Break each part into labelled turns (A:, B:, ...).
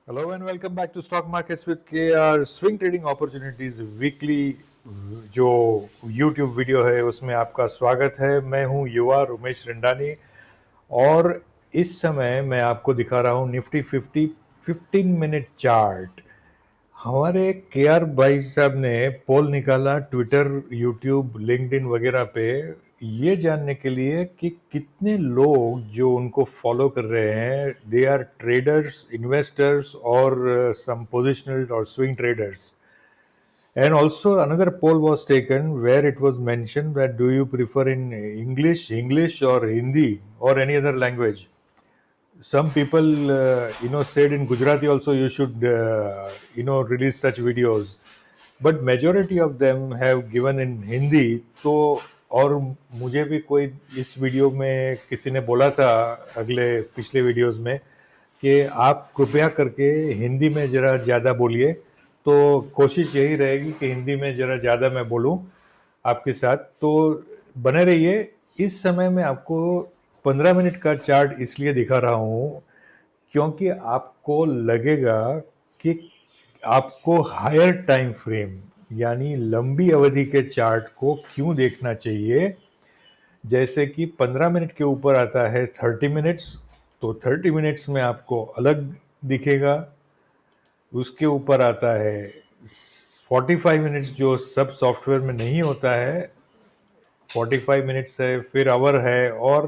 A: Hello and welcome back to Stock Markets with KR swing trading opportunities weekly जो YouTube video है उसमें आपका स्वागत है। मैं हूं युवा उमेश रंडानी और इस समय मैं आपको दिखा रहा हूं निफ्टी 50 15 मिनट चार्ट। हमारे के आर भाई साहब ने पोल निकाला ट्विटर, यूट्यूब, लिंक्डइन वगैरह पे ये जानने के लिए कि कितने लोग जो उनको फॉलो कर रहे हैं दे आर ट्रेडर्स, इन्वेस्टर्स और सम पोजिशनल और swing traders. And also another poll was taken where it was mentioned that do you prefer in English or Hindi or any other language. Some people said in Gujarati also you should release such videos, but majority of them have given in Hindi. तो और मुझे भी कोई इस video में किसी ने बोला था अगले पिछले वीडियोस में कि आप कृपया करके हिंदी में ज़रा ज़्यादा बोलिए, तो कोशिश यही रहेगी कि हिंदी में ज़रा ज़्यादा मैं बोलूं आपके साथ। तो बने रहिए। इस समय मैं आपको 15 मिनट का चार्ट इसलिए दिखा रहा हूँ क्योंकि आपको लगेगा कि आपको हायर टाइम फ्रेम यानी लंबी अवधि के चार्ट को क्यों देखना चाहिए। जैसे कि 15 मिनट के ऊपर आता है 30 मिनट्स, तो 30 मिनट्स में आपको अलग दिखेगा। उसके ऊपर आता है 45 मिनट्स जो सब सॉफ्टवेयर में नहीं होता है, 45 मिनट्स है, फिर आवर है और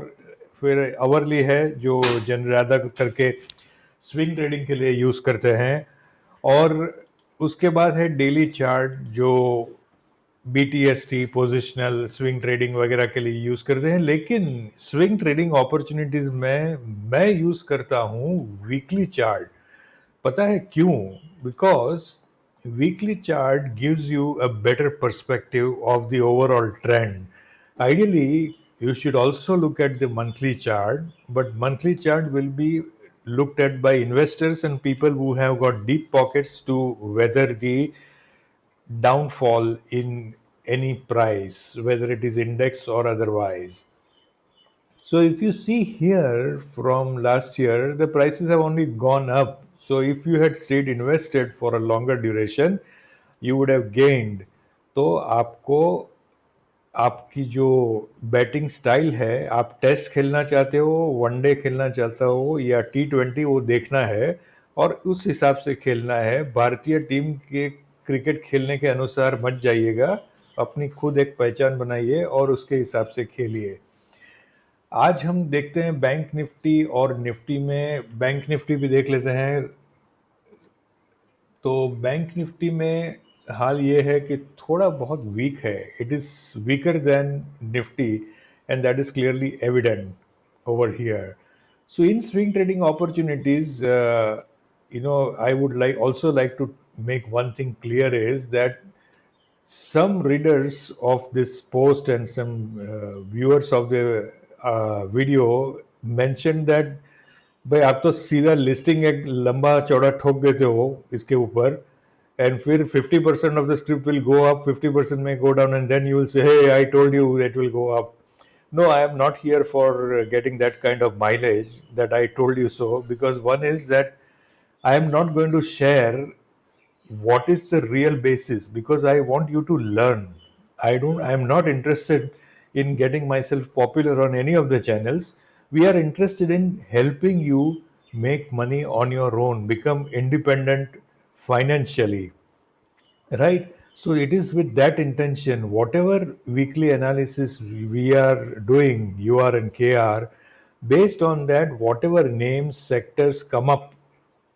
A: फिर आवरली है जो जन ज़्यादा करके स्विंग ट्रेडिंग के लिए यूज़ करते हैं। और उसके बाद है डेली चार्ट जो BTST पोजिशनल स्विंग ट्रेडिंग वगैरह के लिए यूज़ करते हैं, लेकिन स्विंग ट्रेडिंग अपॉर्चुनिटीज़ में मैं यूज़ करता हूँ वीकली चार्ट। पता है क्यों? Because weekly chart gives you a better perspective of the overall trend. Ideally, you should also look at the monthly chart, but monthly chart will be looked at by investors and people who have got deep pockets to weather the downfall in any price, whether it is index or otherwise. So if you see here from last year, the prices have only gone up. So if you had stayed invested for a longer duration, you would have gained. तो आपको आपकी जो batting style है, आप test खेलना चाहते हो, one day खेलना चाहते हो या T20, वो देखना है और उस हिसाब से खेलना है। भारतीय टीम के क्रिकेट खेलने के अनुसार मत जाइएगा, अपनी खुद एक पहचान बनाइए और उसके हिसाब से खेलिए। आज हम देखते हैं बैंक निफ्टी और निफ्टी में बैंक निफ्टी भी देख लेते हैं। तो बैंक निफ्टी में हाल ये है कि थोड़ा बहुत वीक है। It is weaker then Nifty and that is clearly evident over here. So in swing trading opportunities, I would like to make one thing clear is that some readers of this post and some viewers of the video mentioned that भाई आप तो सीधा listing एक लंबा चौड़ा ठोक देते हो इसके ऊपर एंड फिर 50% of the script will go up, 50% में go down and then you will say hey I told you that will go up. No, I am not here for getting that kind of mileage that I told you so, because one is that I am not going to share what is the real basis because I want you to learn. I am not interested in getting myself popular on any of the channels. We are interested in helping you make money on your own, become independent financially, right? So it is with that intention, whatever weekly analysis we are doing, UR and KR, based on that, whatever names, sectors come up,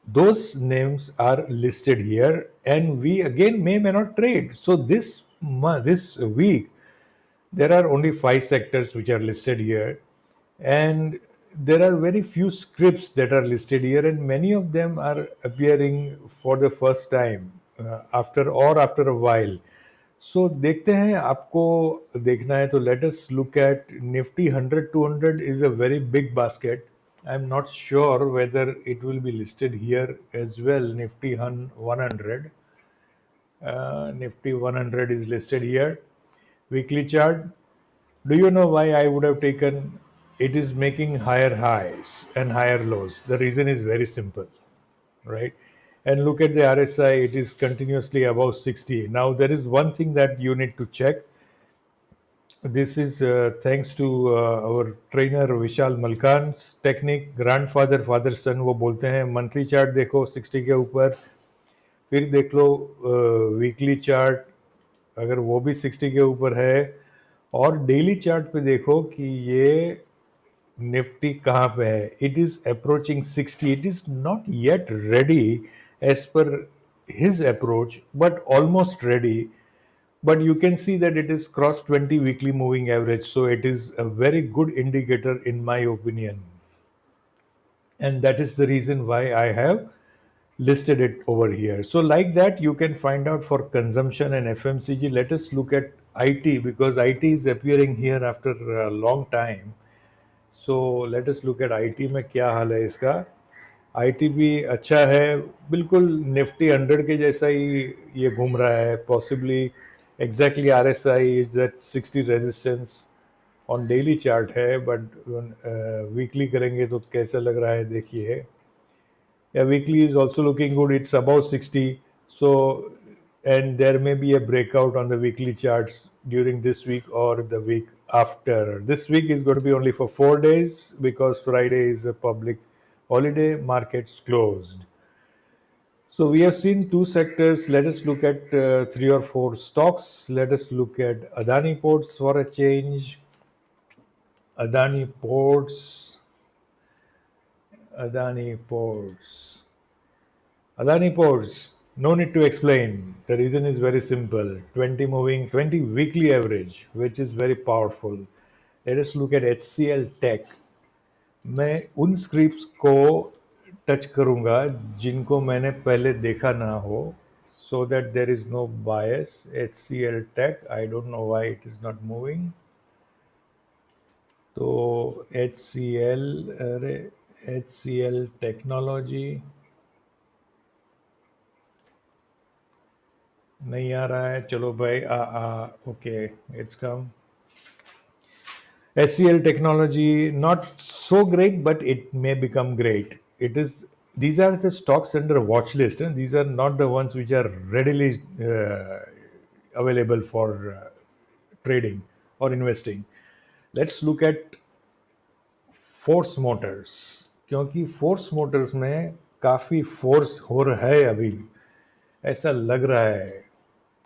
A: those names are listed here, and we again may not trade. So this week there are only 5 sectors which are listed here, and there are very few scripts that are listed here, and many of them are appearing for the first time after a while. So देखते हैं, आपको देखना है तो let us look at Nifty 100 200 is a very big basket. I'm not sure whether it will be listed here as well. Nifty 100, Nifty 100 is listed here. Weekly chart. Do you know why I would have taken? It is making higher highs and higher lows. The reason is very simple. right? And look at the RSI, it is continuously above 60. Now, there is one thing that you need to check. This is thanks to our trainer Vishal Malkan technique, grandfather father son वो बोलते हैं monthly chart देखो 60 के ऊपर, फिर देख लो weekly chart अगर वो भी 60 के ऊपर है, और डेली चार्ट पे देखो कि ये निफ्टी कहाँ पे है. It is approaching 60. It is not yet ready as per his approach, but almost ready. But you can see that it is crossed 20 weekly moving average, so it is a very good indicator in my opinion, and that is the reason why I have listed it over here. So like that you can find out for consumption and FMCG. Let us look at IT, because IT is appearing here after a long time. So let us look at IT में क्या हाल है इसका. IT भी अच्छा है, बिल्कुल Nifty 100 के जैसा ही ये घूम रहा है. Possibly exactly RSI is that 60 resistance on daily chart है, बट वीकली करेंगे तो कैसा लग रहा है देखिए. Yeah, weekly is also looking good. It's above 60. So, and there may be a breakout on the weekly charts during this week or the week after. This week is going to be only for 4 days because Friday is a public holiday, markets closed. So we have seen two sectors. Let us look at three or four stocks. Let us look at Adani Ports for a change. Adani Ports. Adani Ports. Adani Ports, no need to explain. The reason is very simple. 20 weekly average, which is very powerful. Let us look at HCL Tech. मैं उन scripts को touch करूंगा जिनको मैंने पहले देखा ना हो, so that there is no bias. HCL Tech, I don't know why it is not moving. तो HCL, अरे HCL टेक्नोलॉजी नहीं आ रहा है. चलो भाई, okay, it's come. HCL technology not so great, but it may become great. It is, these are the stocks under watch list, and these are not the ones which are readily available for trading or investing. Let's look at force Motors, क्योंकि force Motors में काफ़ी force हो रहा है अभी, ऐसा लग रहा है.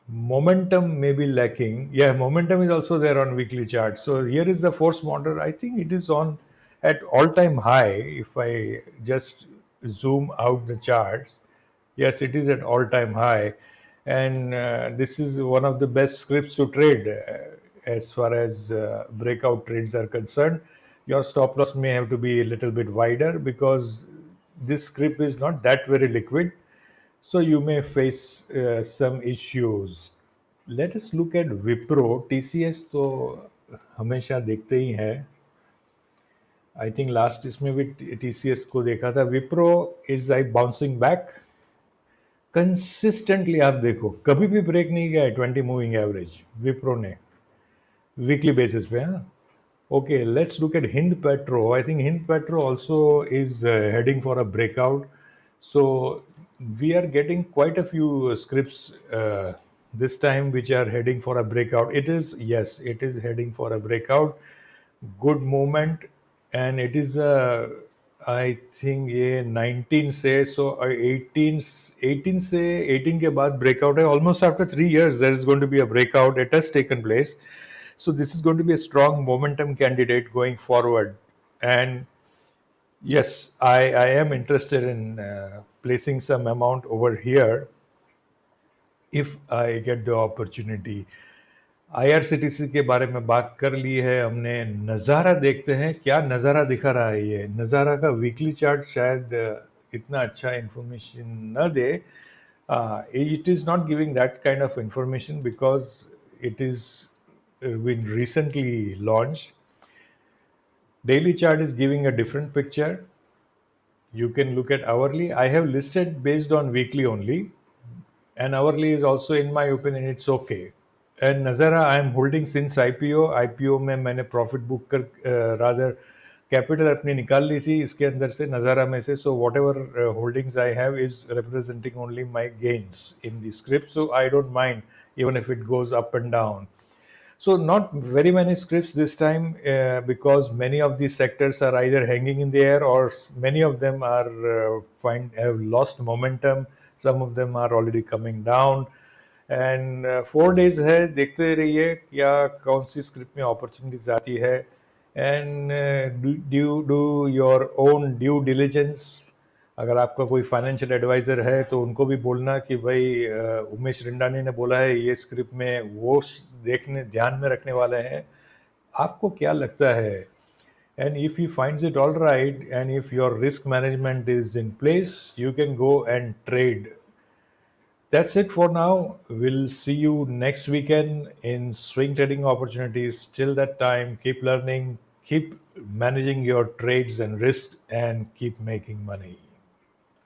A: Momentum may be lacking. Yeah, momentum is also there on weekly chart. So here is the force motor. I think it is on at all-time high. If I just zoom out the charts, yes, it is at all-time high, and this is one of the best scripts to trade as far as breakout trades are concerned. Your stop loss may have to be a little bit wider because this script is not that very liquid, so you may face some issues. Let us look at Wipro. TCS तो हमेशा देखते ही हैं. I think last इसमें भी TCS को देखा था. Wipro is I bouncing back consistently. आप देखो कभी भी ब्रेक नहीं गया है 20 मूविंग एवरेज विप्रो ने वीकली बेसिस पे. हाँ, okay, let's look at Hind Petro. I think Hind Petro also is heading for a breakout. So we are getting quite a few scripts this time which are heading for a breakout. It is, yes, it is heading for a breakout. Good movement, and it is a, I think ये 19 से, so 18 से 18 के बाद breakout है. Almost after 3 years there is going to be a breakout. It has taken place. So this is going to be a strong momentum candidate going forward. And yes, I am interested in placing some amount over here if I get the opportunity. IRCTC के बारे में बात कर ली है हमने. नज़ारा देखते हैं क्या नज़ारा दिखा रहा है. ये नज़ारा का वीकली चार्ट शायद इतना अच्छा इंफॉर्मेशन न दे. It is not giving that kind of information because it is been recently launched. Daily chart is giving a different picture. You can look at hourly. I have listed based on weekly only, and hourly is also, in my opinion, it's okay. And Nazara I am holding since IPO. IPO में मैंने profit book कर rather capital अपनी निकाल ली थी इसके अंदर से, नज़ारा में से. So what ever holdings I have is representing only my gains in the script, so I don't mind even if it goes up and down. So not very many scripts this time, because many of these sectors are either hanging in the air, or many of them are have lost momentum. Some of them are already coming down. And 4 days है, देखते रहिए क्या कौन सी script में opportunities आती है. And do your own due diligence. अगर आपका कोई फाइनेंशियल एडवाइज़र है तो उनको भी बोलना कि भाई उमेश रिंडानी ने बोला है ये स्क्रिप्ट में वो देखने ध्यान में रखने वाले हैं, आपको क्या लगता है. And if you finds it all right and if your risk management is in place, you can go and trade. That's it for now. We'll see you next weekend in swing trading opportunities. Till that time, keep learning, keep managing your trades and risks, and keep making money.